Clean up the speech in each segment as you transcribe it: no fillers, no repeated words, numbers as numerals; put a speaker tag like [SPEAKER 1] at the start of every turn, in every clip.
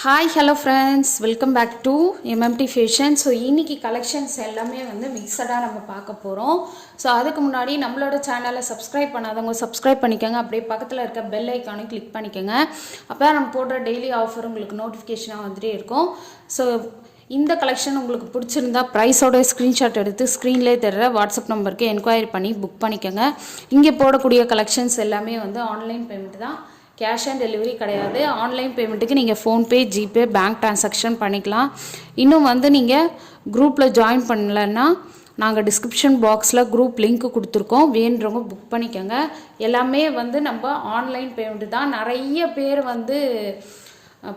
[SPEAKER 1] Hi hello friends, welcome back to MMT fashion. So இன்றைக்கி collections எல்லாமே வந்து மிக்சடாக நம்ம பார்க்க போகிறோம். ஸோ அதுக்கு முன்னாடி நம்மளோட சேனலை சப்ஸ்கிரைப் பண்ணாதவங்க சப்ஸ்கிரைப் பண்ணிக்கோங்க. அப்படியே பக்கத்தில் இருக்க பெல் ஐக்கானை கிளிக் பண்ணிக்கோங்க. அப்போ தான் நம்ம போடுற டெய்லி ஆஃபர் உங்களுக்கு நோட்டிஃபிகேஷனாக வந்துட்டே இருக்கும். ஸோ இந்த கலெக்ஷன் உங்களுக்கு பிடிச்சிருந்தா ப்ரைஸோட ஸ்க்ரீன்ஷாட் எடுத்து ஸ்க்ரீன்லேயே தர்ற வாட்ஸ்அப் நம்பருக்கு என்கொயரி பண்ணி புக் பண்ணிக்கோங்க. இங்கே போடக்கூடிய கலெக்ஷன்ஸ் எல்லாமே வந்து ஆன்லைன் பேமெண்ட் தான், கேஷ் ஆன் டெலிவரி கிடையாது. ஆன்லைன் பேமெண்ட்டுக்கு நீங்கள் ஃபோன்பே, ஜிபே, பேங்க் ட்ரான்சாக்ஷன் பண்ணிக்கலாம். இன்னும் வந்து நீங்கள் குரூப்பில் ஜாயின் பண்ணலைன்னா நாங்கள் டிஸ்கிரிப்ஷன் பாக்ஸில் குரூப் லிங்க் கொடுத்துருக்கோம், வேணுறவங்க புக் பண்ணிக்கோங்க. எல்லாமே வந்து நம்ம ஆன்லைன் பேமெண்ட்டு தான். நிறைய பேர் வந்து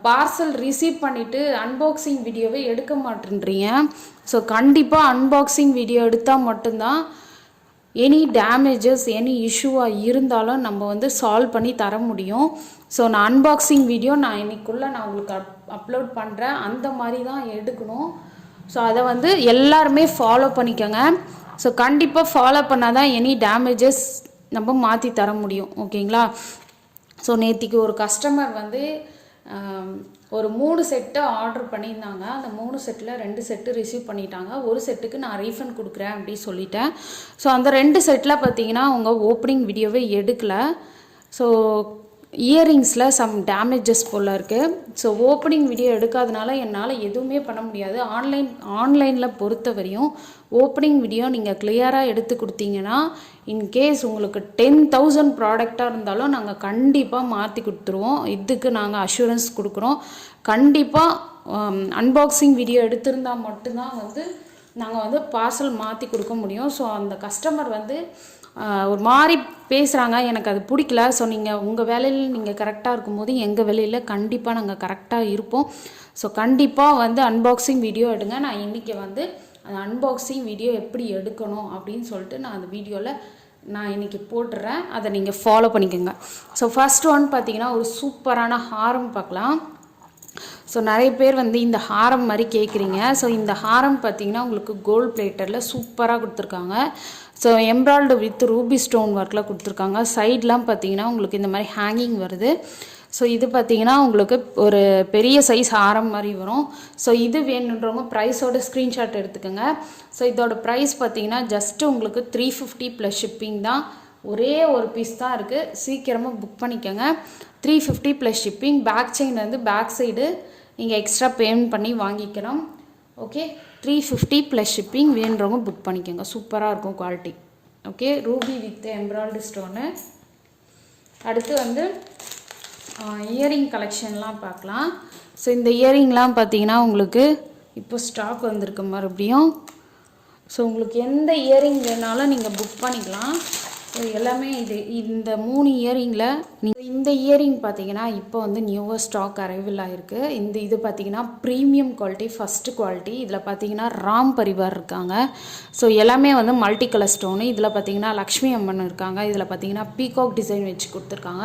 [SPEAKER 1] பார்சல் ரிசீவ் பண்ணிவிட்டு அன்பாக்சிங் வீடியோவை எடுக்க மாட்டேன்றீங்க. ஸோ கண்டிப்பாக அன்பாக்சிங் வீடியோ எடுத்தால் மட்டும்தான் எனி டேமேஜஸ் எனி இஷ்யூவாக இருந்தாலும் நம்ம வந்து சால்வ் பண்ணி தர முடியும். ஸோ நான் அன்பாக்சிங் வீடியோ இன்னைக்குள்ளே நான் உங்களுக்கு அப்லோட் பண்ணுறேன். அந்த மாதிரி தான் எடுக்கணும். ஸோ அதை வந்து எல்லாருமே ஃபாலோ பண்ணிக்கோங்க. ஸோ கண்டிப்பாக ஃபாலோ பண்ணால் தான் எனி டேமேஜஸ் நம்ம மாற்றி தர முடியும். ஓகேங்களா? ஸோ நேற்றுக்கு ஒரு கஸ்டமர் வந்து ஒரு 3 செட்டு ஆர்டர் பண்ணியிருந்தாங்க. அந்த 3 செட்டில் 2 செட்டு ரிசீவ் பண்ணிட்டாங்க. ஒரு செட்டுக்கு நான் ரீஃபண்ட் கொடுக்குறேன் அப்படின்னு சொல்லிட்டேன். ஸோ அந்த 2 செட்டில் பார்த்தீங்கன்னா அவங்க ஓப்பனிங் வீடியோவே எடுக்கலை. ஸோ இயரிங்ஸில் சம் டேமேஜஸ் போல் இருக்குது. ஸோ ஓப்பனிங் வீடியோ எடுக்காதனால என்னால் எதுவுமே பண்ண முடியாது. ஆன்லைனில் பொறுத்த வரையும் ஓப்பனிங் வீடியோ நீங்கள் கிளியராக எடுத்து கொடுத்தீங்கன்னா இன்கேஸ் உங்களுக்கு 10,000 ப்ராடக்டாக இருந்தாலும் நாங்கள் கண்டிப்பாக மாற்றி கொடுத்துருவோம். இதுக்கு நாங்கள் அஷூரன்ஸ் கொடுக்குறோம். கண்டிப்பாக அன்பாக்சிங் வீடியோ எடுத்திருந்தால் மட்டும்தான் வந்து நாங்கள் வந்து பார்சல் மாற்றி கொடுக்க முடியும். ஸோ அந்த கஸ்டமர் வந்து ஒரு மாதிரி பேசுகிறாங்க, எனக்கு அது பிடிக்கல. ஸோ நீங்கள் உங்கள் வேலையில் நீங்கள் கரெக்டாக இருக்கும்போது எங்கள் வேலையில் கண்டிப்பாக நாங்கள் கரெக்டாக இருப்போம். ஸோ கண்டிப்பாக வந்து அன்பாக்சிங் வீடியோ எடுங்க. நான் இன்றைக்கி வந்து அந்த அன்பாக்சிங் வீடியோ எப்படி எடுக்கணும் அப்படின்னு சொல்லிட்டு நான் அந்த வீடியோவில் நான் இன்றைக்கி போட்டுடுறேன். அதை நீங்கள் ஃபாலோ பண்ணிக்கோங்க. ஸோ ஃபர்ஸ்ட் ஒன் பார்த்தீங்கன்னா ஒரு சூப்பரான ஹாரம் பார்க்கலாம். ஸோ நிறைய பேர் வந்து இந்த ஹாரம் மாதிரி கேட்குறீங்க. ஸோ இந்த ஹாரம் பார்த்தீங்கன்னா உங்களுக்கு கோல்ட் பிளேட்டரில் சூப்பராக கொடுத்துருக்காங்க. ஸோ எம்ப்ராய்டு வித் ரூபி ஸ்டோன் ஒர்க்கில் கொடுத்துருக்காங்க. சைட்லாம் பார்த்தீங்கன்னா உங்களுக்கு இந்த மாதிரி ஹேங்கிங் வருது. ஸோ இது பார்த்தீங்கன்னா உங்களுக்கு ஒரு பெரிய சைஸ் ஹாரம் மாதிரி வரும். ஸோ இது வேணுன்றவங்க ப்ரைஸோட ஸ்க்ரீன்ஷாட் எடுத்துக்கோங்க. ஸோ இதோட ப்ரைஸ் பார்த்தீங்கன்னா ஜஸ்ட்டு உங்களுக்கு 350 ப்ளஸ் ஷிப்பிங் தான். ஒரே ஒரு பீஸ் தான் இருக்குது. சீக்கிரமாக புக் பண்ணிக்கோங்க. 350 ப்ளஸ் ஷிப்பிங். பேக் செயின் வந்து பேக் சைடு நீங்கள் எக்ஸ்ட்ரா பேமெண்ட் பண்ணி வாங்கிக்கணும். Okay, 350 plus shipping. வேணுறவங்க புக் பண்ணிக்கோங்க. சூப்பராக இருக்கும் quality. Okay, ruby with embroid stone. அடுத்து வந்து இயரிங் கலெக்ஷன்லாம் பார்க்கலாம். ஸோ இந்த இயரிங்லாம் பார்த்தீங்கன்னா உங்களுக்கு இப்போ ஸ்டாக் வந்திருக்கு மறுபடியும். ஸோ உங்களுக்கு எந்த இயரிங் வேணாலும் நீங்கள் புக் பண்ணிக்கலாம். எல்லாமே இந்த 3 இயரிங்கில் நீங்கள் இந்த இயரிங் பார்த்தீங்கன்னா இப்போ வந்து நியூவாக ஸ்டாக் அரைவல் ஆகிருக்கு. இது பார்த்தீங்கன்னா ப்ரீமியம் குவாலிட்டி, ஃபஸ்ட்டு குவாலிட்டி. இதில் பார்த்தீங்கன்னா ராம் பரிவார் இருக்காங்க. ஸோ எல்லாமே வந்து மல்டி கலர் ஸ்டோனு. இதில் பார்த்தீங்கன்னா லக்ஷ்மி அம்மன் இருக்காங்க. இதில் பார்த்தீங்கன்னா பீகாக் டிசைன் வச்சு கொடுத்துருக்காங்க.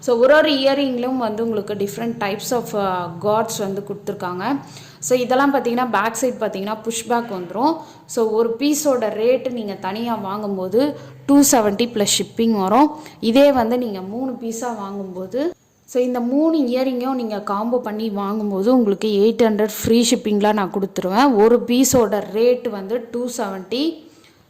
[SPEAKER 1] ஸோ ஒரு இயரிங்லும் வந்து உங்களுக்கு டிஃப்ரெண்ட் டைப்ஸ் ஆஃப் காட்ஸ் வந்து கொடுத்துருக்காங்க. ஸோ இதெல்லாம் பார்த்தீங்கன்னா பேக் சைட் பார்த்தீங்கன்னா புஷ்பேக் வந்துடும். ஸோ ஒரு பீஸோட ரேட்டு நீங்கள் தனியாக வாங்கும்போது 270 ப்ளஸ் ஷிப்பிங் வரும். இதே வந்து நீங்கள் 3 பீஸாக வாங்கும்போது, ஸோ இந்த 3 இயரிங்கும் நீங்கள் காம்போ பண்ணி வாங்கும்போது உங்களுக்கு 800 ஃப்ரீ ஷிப்பிங்லாம் நான் கொடுத்துருவேன். ஒரு பீஸோட ரேட்டு வந்து 270.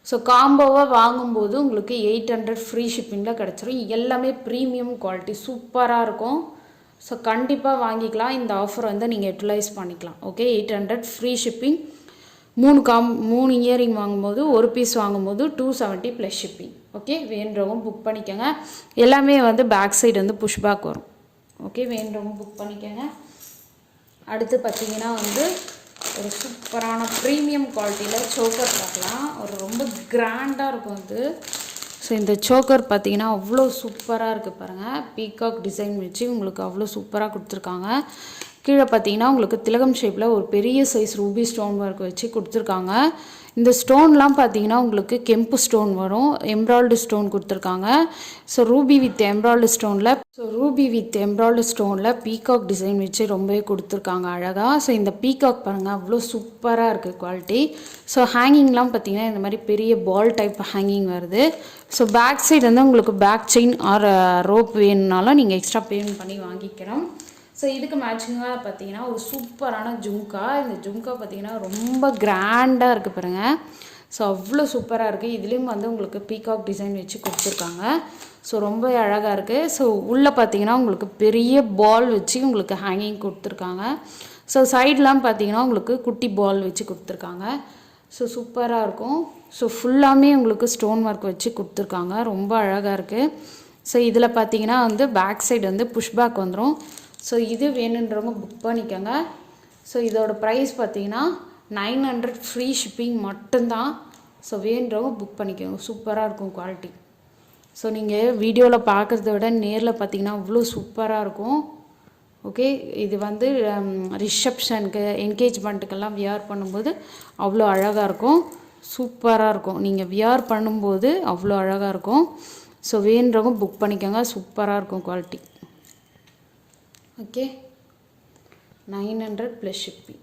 [SPEAKER 1] ஸோ காம்போவாக வாங்கும்போது உங்களுக்கு 800 ஃப்ரீ ஷிப்பிங்கில் கிடச்சிரும். எல்லாமே ப்ரீமியம் குவாலிட்டி, சூப்பராக இருக்கும். ஸோ கண்டிப்பாக வாங்கிக்கலாம். இந்த ஆஃபர் வந்து நீங்கள் யூட்டிலைஸ் பண்ணிக்கலாம். Okay, 800 free shipping. 3 இயரிங் வாங்கும்போது, ஒரு பீஸ் வாங்கும்போது 270 ப்ளஸ் ஷிப்பிங். ஓகே, வேணுறவங்க புக் பண்ணிக்கோங்க. எல்லாமே வந்து பேக் சைடு வந்து புஷ்பேக் வரும். ஓகே, வேணுறவங்க புக் பண்ணிக்கோங்க. அடுத்து பார்த்தீங்கன்னா வந்து ஒரு சூப்பரான ப்ரீமியம் குவாலிட்டியில் சோக்கர் பார்க்கலாம். ஒரு ரொம்ப கிராண்டாக இருக்கும் அது. ஸோ இந்த சோக்கர் பார்த்தீங்கன்னா அவ்வளோ சூப்பராக இருக்குது பாருங்கள். பீகாக் டிசைன் வச்சு உங்களுக்கு அவ்வளோ சூப்பராக கொடுத்துருக்காங்க. கீழே பார்த்தீங்கன்னா உங்களுக்கு திலகம் ஷேப்பில் ஒரு பெரிய சைஸ் ரூபி ஸ்டோன் ஒர்க் வச்சு கொடுத்துருக்காங்க. இந்த ஸ்டோன்லாம் பார்த்தீங்கன்னா உங்களுக்கு கெம்பு ஸ்டோன் வரும், எம்ப்ராய்டு ஸ்டோன் கொடுத்துருக்காங்க. ஸோ ரூபி வித் எம்ப்ராய்டு ஸ்டோனில் பீகாக் டிசைன் வச்சு ரொம்பவே கொடுத்துருக்காங்க அழகாக. ஸோ இந்த பீகாக் பாருங்கள் அவ்வளோ சூப்பராக இருக்குது குவாலிட்டி. ஸோ ஹேங்கிங்லாம் பார்த்தீங்கன்னா இந்த மாதிரி பெரிய பால் டைப் ஹேங்கிங் வருது. ஸோ பேக் சைடு வந்து உங்களுக்கு பேக் செயின் ஆர் ரோப் வேணும்னாலும் நீங்கள் எக்ஸ்ட்ரா பேமெண்ட் பண்ணி வாங்கிக்கிறோம். ஸோ இதுக்கு மேட்சிங்காக பார்த்தீங்கன்னா ஒரு சூப்பரான ஜும்கா. இந்த ஜும்கா பார்த்தீங்கன்னா ரொம்ப கிராண்டாக இருக்குது பாருங்கள். ஸோ அவ்வளோ சூப்பராக இருக்குது. இதுலேயும் வந்து உங்களுக்கு பீகாக் டிசைன் வச்சு கொடுத்துருக்காங்க. ஸோ ரொம்ப அழகாக இருக்குது. ஸோ உள்ளே பார்த்தீங்கன்னா உங்களுக்கு பெரிய பால் வச்சு உங்களுக்கு ஹேங்கிங் கொடுத்துருக்காங்க. ஸோ சைட்லாம் பார்த்தீங்கன்னா உங்களுக்கு குட்டி பால் வச்சு கொடுத்துருக்காங்க. ஸோ சூப்பராக இருக்கும். ஸோ ஃபுல்லாமே உங்களுக்கு ஸ்டோன் ஒர்க் வச்சு கொடுத்துருக்காங்க. ரொம்ப அழகாக இருக்குது. ஸோ இதில் பார்த்தீங்கன்னா வந்து பேக் சைடு வந்து புஷ்பேக் வந்துடும். ஸோ இது வேணுன்றவங்க புக் பண்ணிக்கோங்க. ஸோ இதோட ப்ரைஸ் பார்த்தீங்கன்னா 900 ஃப்ரீ ஷிப்பிங் மட்டும்தான். ஸோ வேணுன்றவங்க புக் பண்ணிக்கோங்க. சூப்பராக இருக்கும் குவாலிட்டி. ஸோ நீங்கள் வீடியோவில் பார்க்குறத விட நேரில் பார்த்தீங்கன்னா அவ்வளோ சூப்பராக இருக்கும். ஓகே, இது வந்து ரிசப்ஷனுக்கு என்கேஜ்மெண்ட்டுக்கெல்லாம் வியர் பண்ணும்போது அவ்வளோ அழகாக இருக்கும். சூப்பராக இருக்கும். நீங்கள் வியர் பண்ணும்போது அவ்வளோ அழகாக இருக்கும். ஸோ வேணுன்றவங்க புக் பண்ணிக்கோங்க. சூப்பராக இருக்கும் குவாலிட்டி. Okay, 900 plus shipping.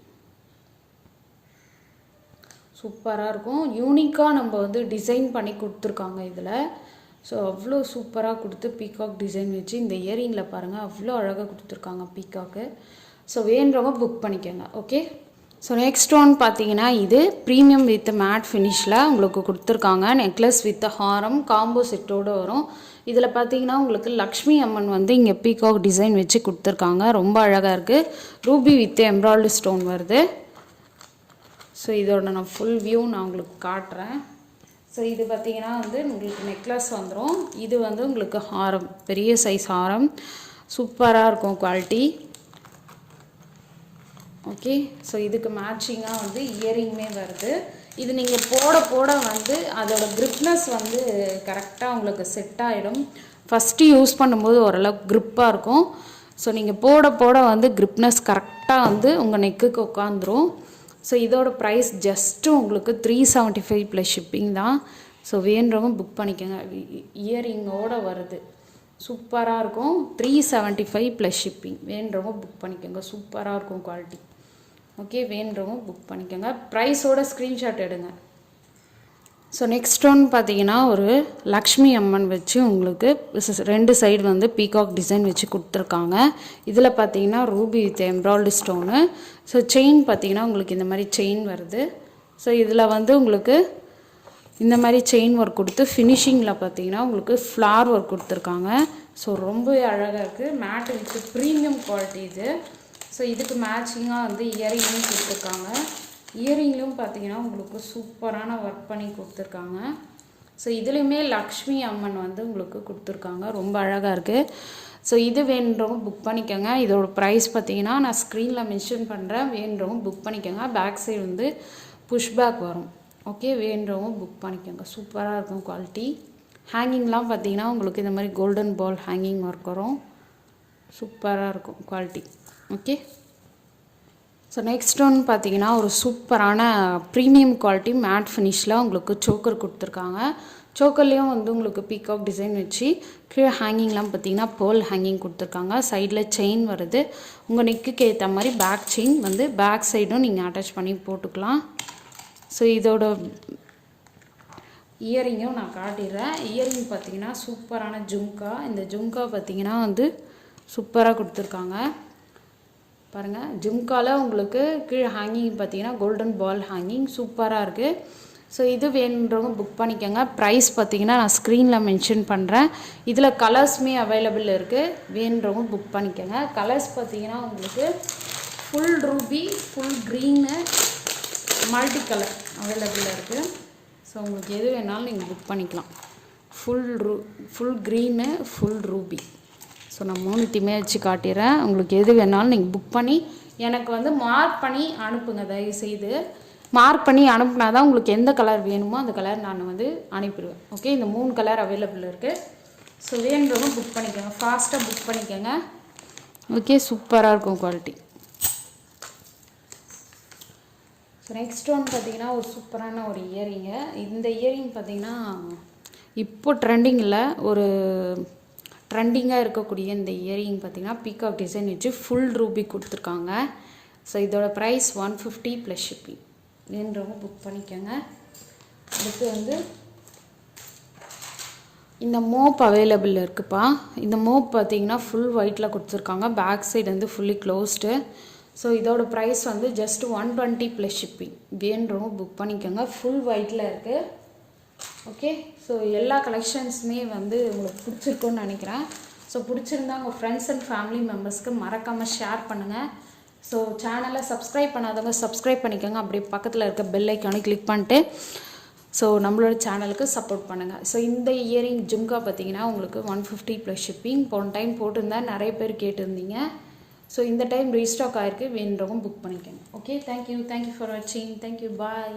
[SPEAKER 1] சூப்பராக இருக்கும். யூனிக்காக நம்ம வந்து டிசைன் பண்ணி கொடுத்துருக்காங்க இதில். ஸோ அவ்வளோ சூப்பராக கொடுத்து பீகாக் டிசைன் வச்சு இந்த இயரிங்கில் பாருங்கள் அவ்வளோ அழகாக கொடுத்துருக்காங்க பீகாக்கு. ஸோ வேணுறவங்க புக் பண்ணிக்கோங்க. ஓகே, ஸோ நெக்ஸ்ட் ஒன் பார்த்தீங்கன்னா இது ப்ரீமியம் வித் மேட் ஃபினிஷில் உங்களுக்கு கொடுத்துருக்காங்க. நெக்லஸ் வித் ஹாரம் காம்போ செட்டோடு வரும். இதில் பார்த்தீங்கன்னா உங்களுக்கு லக்ஷ்மி அம்மன் வந்து இங்கே பீகாக் டிசைன் வச்சு கொடுத்துருக்காங்க. ரொம்ப அழகாக இருக்குது. ரூபி வித் எம்ப்ராய்டரி ஸ்டோன் வருது. ஸோ இதோட நான் ஃபுல் வியூ நான் உங்களுக்கு காட்டுறேன். ஸோ இது பார்த்தீங்கன்னா வந்து உங்களுக்கு நெக்லஸ் வந்துடும். இது வந்து உங்களுக்கு ஹாரம், பெரிய சைஸ் ஹாரம். சூப்பராக இருக்கும் குவாலிட்டி. ஓகே, ஸோ இதுக்கு மேட்சிங்காக வந்து இயரிங்குமே வருது. இது நீங்கள் போட போட வந்து அதோட க்ரிப்னஸ் வந்து கரெக்டாக உங்களுக்கு செட் ஆகிடும். ஃபஸ்ட்டு யூஸ் பண்ணும்போது ஓரளவுக்கு க்ரிப்பாக இருக்கும். ஸோ நீங்கள் போட போட வந்து க்ரிப்னஸ் கரெக்டாக வந்து உங்கள் நெக்குக்கு உட்காந்துரும். ஸோ இதோட ப்ரைஸ் ஜஸ்ட்டு உங்களுக்கு 375 ப்ளஸ் ஷிப்பிங் தான். ஸோ வேணுறவங்க புக் பண்ணிக்கோங்க. இயரிங்கோடு வருது. சூப்பராக இருக்கும். 375 ப்ளஸ் ஷிப்பிங். வேணுறவங்க புக் பண்ணிக்கோங்க. சூப்பராக இருக்கும் குவாலிட்டி. ஓகே, வேணுறவங்க புக் பண்ணிக்கோங்க. ப்ரைஸோட ஸ்க்ரீன்ஷாட் எடுங்க. ஸோ நெக்ஸ்ட் ஒன் பார்த்தீங்கன்னா ஒரு லக்ஷ்மி அம்மன் வச்சு உங்களுக்கு 2 சைடு வந்து பீகாக் டிசைன் வச்சு கொடுத்துருக்காங்க. இதில் பார்த்தீங்கன்னா Ruby with embroidery stone. So chain பார்த்தீங்கன்னா உங்களுக்கு இந்த மாதிரி செயின் வருது. ஸோ இதில் வந்து உங்களுக்கு இந்த மாதிரி செயின் ஒர்க் கொடுத்து ஃபினிஷிங்கில் பார்த்தீங்கன்னா உங்களுக்கு ஃப்ளார் ஒர்க் கொடுத்துருக்காங்க. ஸோ ரொம்பவே அழகாக இருக்குது. மேட் வித் ப்ரீமியம் குவாலிட்டி இது. ஸோ இதுக்கு மேட்சிங்காக வந்து இயரிங்கும் கொடுத்துருக்காங்க. இயரிங்லையும் பார்த்தீங்கன்னா உங்களுக்கு சூப்பரான ஒர்க் பண்ணி கொடுத்துருக்காங்க. ஸோ இதுலேயுமே லக்ஷ்மி அம்மன் வந்து உங்களுக்கு கொடுத்துருக்காங்க. ரொம்ப அழகாக இருக்குது. ஸோ இது வேணுன்றவங்க புக் பண்ணிக்கோங்க. இதோட ப்ரைஸ் பார்த்தீங்கன்னா நான் ஸ்க்ரீனில் மென்ஷன் பண்ணுறேன். வேணுன்றவங்க புக் பண்ணிக்கோங்க. பேக் சைடு வந்து புஷ்பேக் வரும். ஓகே, வேணுன்றவங்க புக் பண்ணிக்கோங்க. சூப்பராக இருக்கும் குவாலிட்டி. ஹேங்கிங்லாம் பார்த்தீங்கன்னா உங்களுக்கு இந்த மாதிரி கோல்டன் பால் ஹேங்கிங் ஒர்க் வரும். சூப்பராக இருக்கும் quality. Okay, so next one பார்த்தீங்கன்னா ஒரு சூப்பரான ப்ரீமியம் குவாலிட்டி மேட் ஃபினிஷில் உங்களுக்கு சோக்கர் கொடுத்துருக்காங்க. சோக்கர்லேயும் வந்து உங்களுக்கு பீகாக் டிசைன் வச்சு கீழே ஹேங்கிங்லாம் பார்த்தீங்கன்னா பேர்ல் ஹேங்கிங் கொடுத்துருக்காங்க. சைடில் செயின் வருது. உங்கள் நெக்குக்கு ஏற்ற மாதிரி பேக் செயின் வந்து பேக் சைடும் நீங்கள் அட்டாச் பண்ணி போட்டுக்கலாம். ஸோ இதோட இயரிங்கும் நான் காட்டிடுறேன். இயரிங் பார்த்தீங்கன்னா சூப்பரான ஜும்கா. இந்த ஜும்கா பார்த்தீங்கன்னா வந்து சூப்பராக கொடுத்துருக்காங்க. பாருங்கள், ஜும்காவில் உங்களுக்கு கீழே ஹேங்கிங் பார்த்தீங்கன்னா கோல்டன் பால் ஹேங்கிங் சூப்பராக இருக்குது. ஸோ இது வேணுன்றவங்க புக் பண்ணிக்கோங்க. ப்ரைஸ் பார்த்தீங்கன்னா நான் ஸ்க்ரீனில் மென்ஷன் பண்ணுறேன். இதில் கலர்ஸுமே அவைலபிள் இருக்குது. வேணுன்றவங்க புக் பண்ணிக்கோங்க. கலர்ஸ் பார்த்தீங்கன்னா உங்களுக்கு full Ruby, full green, multi colour available இருக்குது. ஸோ உங்களுக்கு எது வேணாலும் நீங்கள் புக் பண்ணிக்கலாம். Full green, full Ruby. So நான் 3 வச்சு காட்டிடுறேன். உங்களுக்கு எது வேணாலும் நீங்கள் புக் பண்ணி எனக்கு வந்து மார்க் பண்ணி அனுப்புங்க. தயவுசெய்து மார்க் பண்ணி அனுப்புனா தான் உங்களுக்கு எந்த கலர் வேணுமோ அந்த கலர் நான் வந்து அனுப்பிடுவேன். ஓகே, இந்த 3 கலர் அவைலபிள் இருக்குது. ஸோ வேணுன்றவங்க புக் பண்ணிக்கோங்க. ஃபாஸ்ட்டாக புக் பண்ணிக்கோங்க. ஓகே, சூப்பராக இருக்கும் குவாலிட்டி. ஸோ நெக்ஸ்ட் ஒன் பார்த்தீங்கன்னா ஒரு சூப்பரான ஒரு இயரிங்கு. இந்த இயரிங் பார்த்தீங்கன்னா இப்போ ட்ரெண்டிங்கில் ஒரு ட்ரெண்டிங்காக இருக்கக்கூடிய இந்த இயரிங் பார்த்தீங்கன்னா பீகாக் டிசைன் வச்சு ஃபுல் ரூபி கொடுத்துருக்காங்க. ஸோ இதோட ப்ரைஸ் 150 ப்ளஸ் ஷிப்பிங். வேணுன்றவங்க புக் பண்ணிக்கோங்க. அடுத்து வந்து இந்த மோப் அவைலபிள் இருக்குப்பா. இந்த மோப் பார்த்தீங்கன்னா ஃபுல் ஒயிட்டில் கொடுத்துருக்காங்க. பேக் சைடு வந்து ஃபுல்லி க்ளோஸ்டு. ஸோ இதோட ப்ரைஸ் வந்து ஜஸ்ட் 120 ப்ளஸ் ஷிப்பிங். வேணுறவங்க புக் பண்ணிக்கோங்க. ஃபுல் ஒயிட்டில் இருக்குது. ஓகே, ஸோ எல்லா கலெக்ஷன்ஸுமே வந்து உங்களுக்கு பிடிச்சிருக்குன்னு நினைக்கிறேன். ஸோ பிடிச்சிருந்தா உங்கள் ஃப்ரெண்ட்ஸ் அண்ட் ஃபேமிலி மெம்பர்ஸ்க்கு மறக்காமல் ஷேர் பண்ணுங்கள். ஸோ சேனலை சப்ஸ்கிரைப் பண்ணாதவங்க சப்ஸ்கிரைப் பண்ணிக்கோங்க. அப்படியே பக்கத்தில் இருக்க பெல் ஐக்கானை கிளிக் பண்ணிட்டு ஸோ நம்மளோட சேனலுக்கு சப்போர்ட் பண்ணுங்கள். ஸோ இந்த இயரிங் ஜும்கா பார்த்தீங்கன்னா உங்களுக்கு 150 ப்ளஸ் ஷிப்பிங். போன டைம் போட்டிருந்தேன், நிறைய பேர் கேட்டிருந்தீங்க. ஸோ இந்த டைம் ரீஸ்டாக் ஆகிருக்கு. வேணுறவங்க புக் பண்ணிக்கோங்க. ஓகே, தேங்க்யூ ஃபார் வாட்சிங். தேங்க்யூ, பாய்.